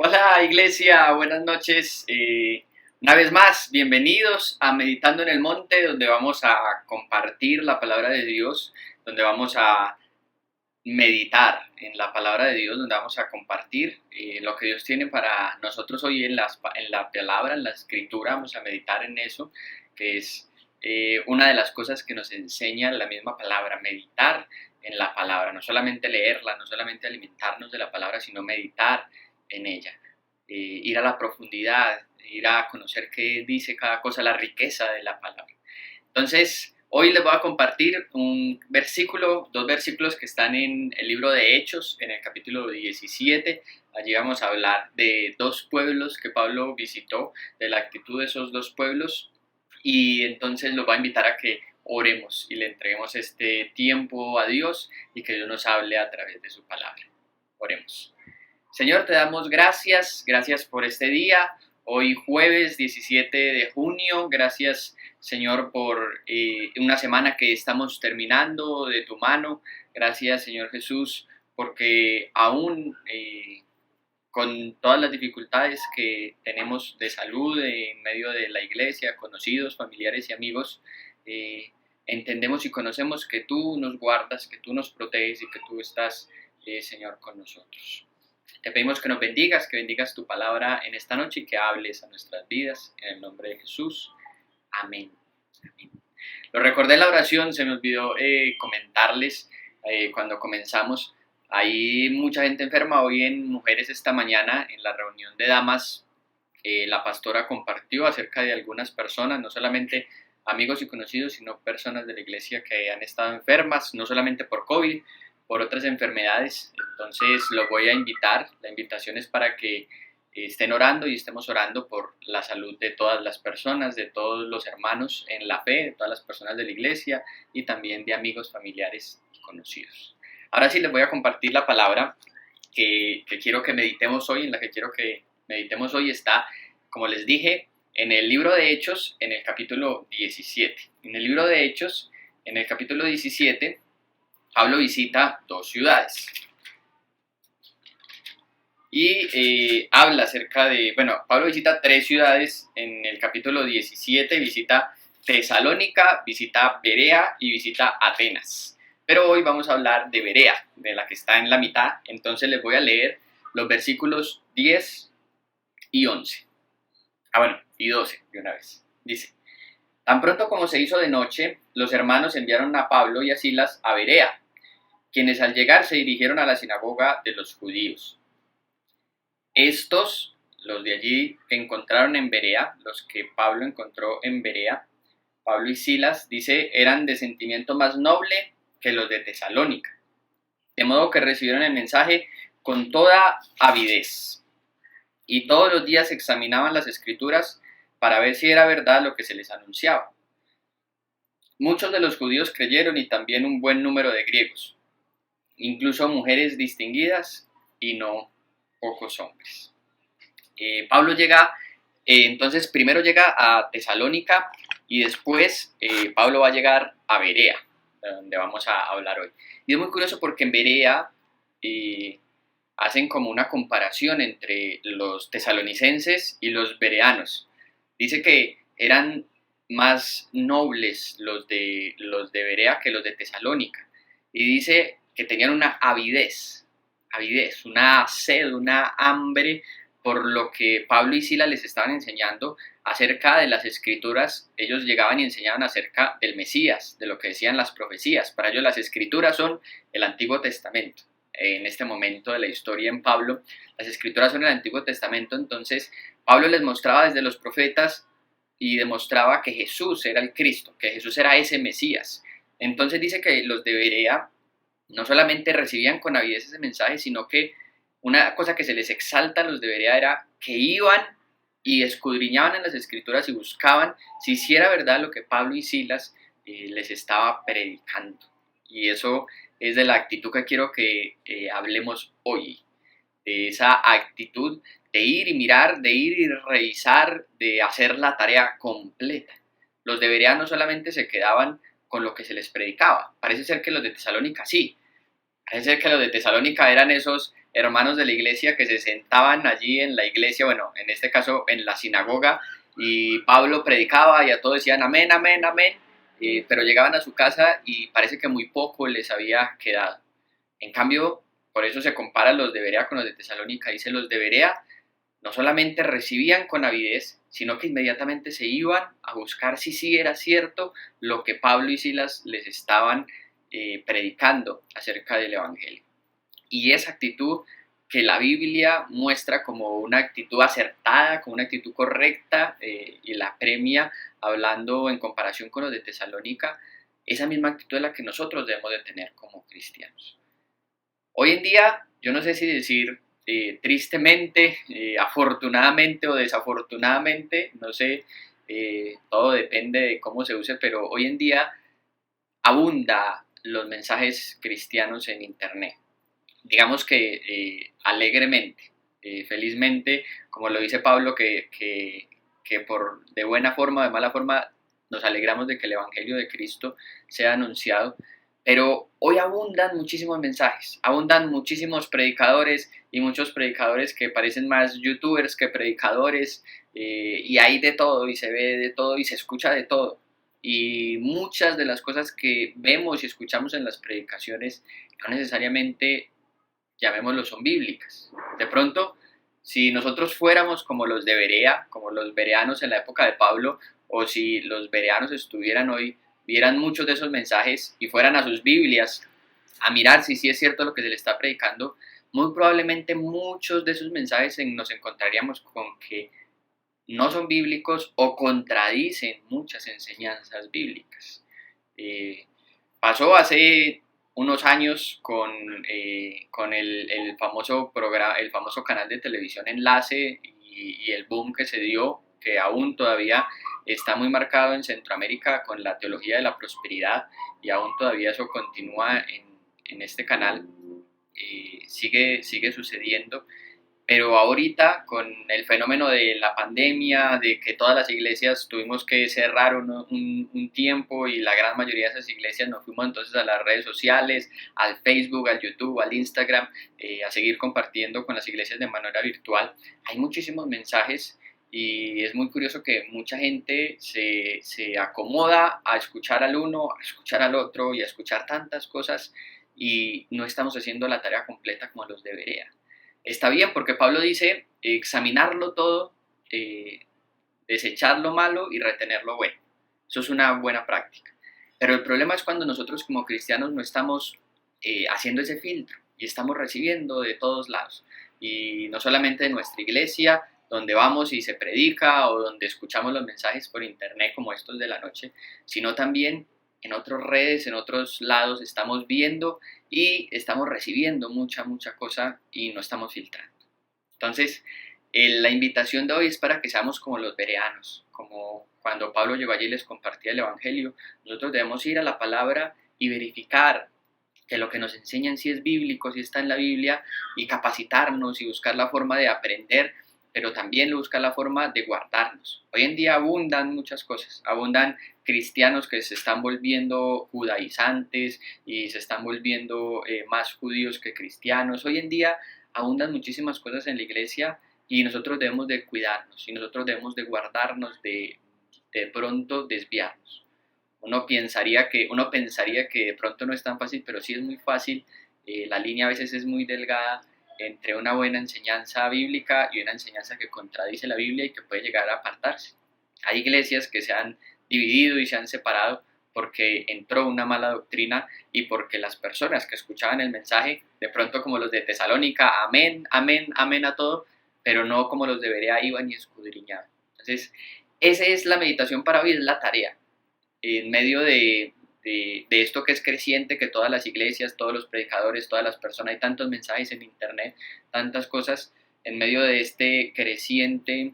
Hola Iglesia, buenas noches. Una vez más, bienvenidos a Meditando en el Monte, donde vamos a compartir la palabra de Dios, donde vamos a meditar en la palabra de Dios, donde vamos a compartir lo que Dios tiene para nosotros hoy en la palabra, en la escritura. Vamos a meditar en eso, que es una de las cosas que nos enseña la misma palabra, meditar en la palabra, no solamente leerla, no solamente alimentarnos de la palabra, sino meditar en ella, ir a la profundidad, ir a conocer qué dice cada cosa, la riqueza de la palabra. Entonces, hoy les voy a compartir un versículo, dos versículos que están en el libro de Hechos, en el capítulo 17. Allí vamos a hablar de dos pueblos que Pablo visitó, de la actitud de esos dos pueblos, y entonces los voy a invitar a que oremos y le entreguemos este tiempo a Dios y que Dios nos hable a través de su palabra. Oremos. Señor, te damos gracias por este día, hoy jueves 17 de junio, gracias Señor por una semana que estamos terminando de tu mano, gracias Señor Jesús, porque aún con todas las dificultades que tenemos de salud en medio de la iglesia, conocidos, familiares y amigos, entendemos y conocemos que tú nos guardas, que tú nos proteges y que tú estás, Señor, con nosotros. Te pedimos que nos bendigas, que bendigas tu palabra en esta noche y que hables a nuestras vidas. En el nombre de Jesús. Amén. Amén. Lo recordé en la oración, se me olvidó comentarles cuando comenzamos. Hay mucha gente enferma. Hoy en Mujeres esta mañana, en la reunión de damas, la pastora compartió acerca de algunas personas, no solamente amigos y conocidos, sino personas de la iglesia que han estado enfermas, no solamente por COVID, por otras enfermedades. Entonces los voy a invitar, la invitación es para que estén orando y estemos orando por la salud de todas las personas, de todos los hermanos en la fe, de todas las personas de la iglesia y también de amigos, familiares y conocidos. Ahora sí les voy a compartir la palabra que quiero que meditemos hoy, en la que quiero que meditemos hoy está, como les dije, en el libro de Hechos, en el capítulo 17. En el libro de Hechos, en el capítulo 17, Pablo visita dos ciudades y habla acerca de, bueno, Pablo visita tres ciudades en el capítulo 17, visita Tesalónica, visita Berea y visita Atenas. Pero hoy vamos a hablar de Berea, de la que está en la mitad, entonces les voy a leer los versículos 10 y 11. Y 12 de una vez. Dice: tan pronto como se hizo de noche, los hermanos enviaron a Pablo y a Silas a Berea, quienes al llegar se dirigieron a la sinagoga de los judíos. Estos, los de allí que encontraron en Berea, los que Pablo encontró en Berea, Pablo y Silas, dice, eran de sentimiento más noble que los de Tesalónica, de modo que recibieron el mensaje con toda avidez, y todos los días examinaban las escrituras para ver si era verdad lo que se les anunciaba. Muchos de los judíos creyeron y también un buen número de griegos, incluso mujeres distinguidas y no pocos hombres. Pablo llega, entonces primero llega a Tesalónica y después Pablo va a llegar a Berea, donde vamos a hablar hoy. Y es muy curioso porque en Berea hacen como una comparación entre los tesalonicenses y los bereanos. Dice que eran más nobles los de Berea que los de Tesalónica. Y dice que tenían una avidez, una sed, una hambre por lo que Pablo y Silas les estaban enseñando acerca de las escrituras. Ellos llegaban y enseñaban acerca del Mesías, de lo que decían las profecías. Para ellos las escrituras son el Antiguo Testamento. En este momento de la historia en Pablo, las escrituras son el Antiguo Testamento. Entonces Pablo les mostraba desde los profetas y demostraba que Jesús era el Cristo, que Jesús era ese Mesías. Entonces dice que los de Berea no solamente recibían con avidez ese mensaje, sino que una cosa que se les exalta a los de Berea era que iban y escudriñaban en las escrituras y buscaban si era verdad lo que Pablo y Silas les estaba predicando. Y eso es de la actitud que quiero que hablemos hoy, de esa actitud de ir y mirar, de ir y revisar, de hacer la tarea completa. Los de Berea no solamente se quedaban con lo que se les predicaba, parece ser que los de Tesalónica sí, parece ser que los de Tesalónica eran esos hermanos de la iglesia que se sentaban allí en la iglesia, bueno, en este caso en la sinagoga, y Pablo predicaba y a todos decían amén, amén, amén, pero llegaban a su casa y parece que muy poco les había quedado. En cambio, por eso se comparan los de Berea con los de Tesalónica. Dice, los de Berea no solamente recibían con avidez, sino que inmediatamente se iban a buscar si sí era cierto lo que Pablo y Silas les estaban predicando acerca del Evangelio. Y esa actitud que la Biblia muestra como una actitud acertada, como una actitud correcta, y la premia hablando en comparación con los de Tesalónica, esa misma actitud es la que nosotros debemos de tener como cristianos. Hoy en día, yo no sé si decir tristemente, afortunadamente o desafortunadamente, no sé, todo depende de cómo se use, pero hoy en día abunda los mensajes cristianos en Internet. Digamos que alegremente, felizmente, como lo dice Pablo, que por de buena forma o de mala forma nos alegramos de que el Evangelio de Cristo sea anunciado, pero hoy abundan muchísimos mensajes, abundan muchísimos predicadores y muchos predicadores que parecen más youtubers que predicadores, y hay de todo y se ve de todo y se escucha de todo. Y muchas de las cosas que vemos y escuchamos en las predicaciones no necesariamente, llamémoslo, son bíblicas. De pronto, si nosotros fuéramos como los de Berea, como los bereanos en la época de Pablo, o si los bereanos estuvieran hoy, vieran muchos de esos mensajes y fueran a sus Biblias a mirar si sí es cierto lo que se le está predicando, muy probablemente muchos de esos mensajes nos encontraríamos con que no son bíblicos o contradicen muchas enseñanzas bíblicas. Eh, Pasó hace unos años con el famoso canal de televisión Enlace y el boom que se dio, que aún todavía está muy marcado en Centroamérica con la teología de la prosperidad, y aún todavía eso continúa en este canal, sigue sucediendo. Pero ahorita, con el fenómeno de la pandemia, de que todas las iglesias tuvimos que cerrar un tiempo, y la gran mayoría de esas iglesias nos fuimos entonces a las redes sociales, al Facebook, al YouTube, al Instagram, a seguir compartiendo con las iglesias de manera virtual, hay muchísimos mensajes, y es muy curioso que mucha gente se acomoda a escuchar al uno, a escuchar al otro y a escuchar tantas cosas, y no estamos haciendo la tarea completa como los debería. Está bien, porque Pablo dice examinarlo todo, desechar lo malo y retener lo bueno. Eso es una buena práctica. Pero el problema es cuando nosotros como cristianos no estamos haciendo ese filtro y estamos recibiendo de todos lados. Y no solamente de nuestra iglesia, donde vamos y se predica, o donde escuchamos los mensajes por internet como estos de la noche, sino también en otras redes, en otros lados estamos viendo y estamos recibiendo mucha cosa y no estamos filtrando. Entonces, la invitación de hoy es para que seamos como los bereanos, como cuando Pablo llegó allí y les compartía el Evangelio. Nosotros debemos ir a la palabra y verificar que lo que nos enseñan si es bíblico, si está en la Biblia, y capacitarnos y buscar la forma de aprender, pero también buscar la forma de guardarnos. Hoy en día abundan muchas cosas, abundan cristianos que se están volviendo judaizantes y se están volviendo más judíos que cristianos. Hoy en día abundan muchísimas cosas en la iglesia, y nosotros debemos de cuidarnos y nosotros debemos de guardarnos de pronto desviarnos. Uno pensaría que de pronto no es tan fácil, pero sí es muy fácil. La línea a veces es muy delgada entre una buena enseñanza bíblica y una enseñanza que contradice la Biblia y que puede llegar a apartarse. Hay iglesias que se han dividido y se han separado porque entró una mala doctrina y porque las personas que escuchaban el mensaje, de pronto como los de Tesalónica, amén, amén, amén a todo, pero no como los de Berea, iban y escudriñaban. Entonces, esa es la meditación para hoy, es la tarea. En medio de esto que es creciente, que todas las iglesias, todos los predicadores, todas las personas, hay tantos mensajes en internet, tantas cosas, en medio de este creciente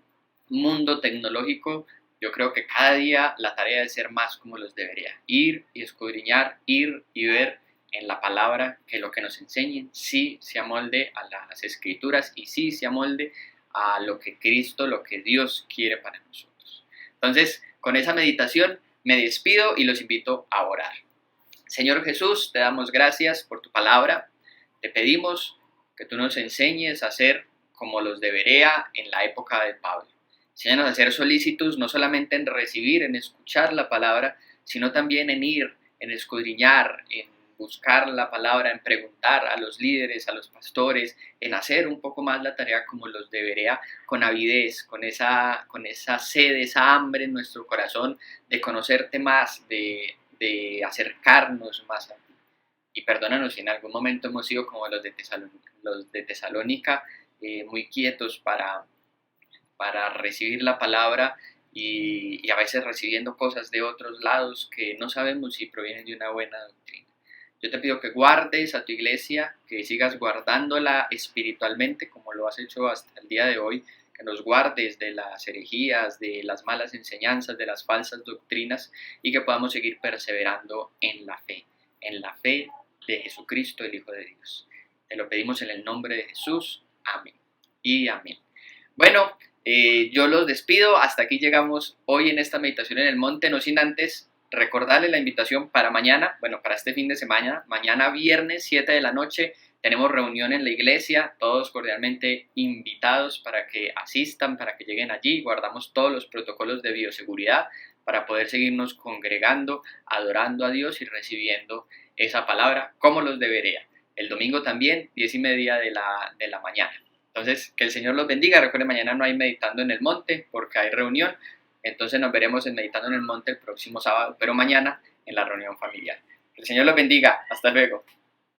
mundo tecnológico, yo creo que cada día la tarea es ser más como los debería, ir y escudriñar, ir y ver en la palabra que lo que nos enseñen sí se amolde a las escrituras y sí se amolde a lo que Cristo, lo que Dios quiere para nosotros. Entonces, con esa meditación me despido y los invito a orar. Señor Jesús, te damos gracias por tu palabra. Te pedimos que tú nos enseñes a ser como los de Berea en la época de Pablo. Enséñanos a ser solícitos no solamente en recibir, en escuchar la palabra, sino también en ir, en escudriñar, en buscar la palabra, en preguntar a los líderes, a los pastores, en hacer un poco más la tarea como los de Berea, con avidez, con esa sed, esa hambre en nuestro corazón de conocerte más, de acercarnos más a ti. Y perdónanos si en algún momento hemos sido como los de Tesalónica, muy quietos para recibir la palabra y a veces recibiendo cosas de otros lados que no sabemos si provienen de una buena doctrina. Yo te pido que guardes a tu iglesia, que sigas guardándola espiritualmente como lo has hecho hasta el día de hoy, que nos guardes de las herejías, de las malas enseñanzas, de las falsas doctrinas y que podamos seguir perseverando en la fe de Jesucristo, el Hijo de Dios. Te lo pedimos en el nombre de Jesús. Amén y amén. Bueno, yo los despido. Hasta aquí llegamos hoy en esta meditación en el monte, no sin antes recordarles la invitación para mañana, bueno, para este fin de semana, mañana viernes 7 de la noche, tenemos reunión en la iglesia, todos cordialmente invitados para que asistan, para que lleguen allí, guardamos todos los protocolos de bioseguridad para poder seguirnos congregando, adorando a Dios y recibiendo esa palabra como los debería. El domingo también, 10:30 de la mañana. Entonces, que el Señor los bendiga. Recuerden, mañana no hay Meditando en el Monte porque hay reunión. Entonces nos veremos en Meditando en el Monte el próximo sábado, pero mañana en la reunión familiar. Que el Señor los bendiga. Hasta luego.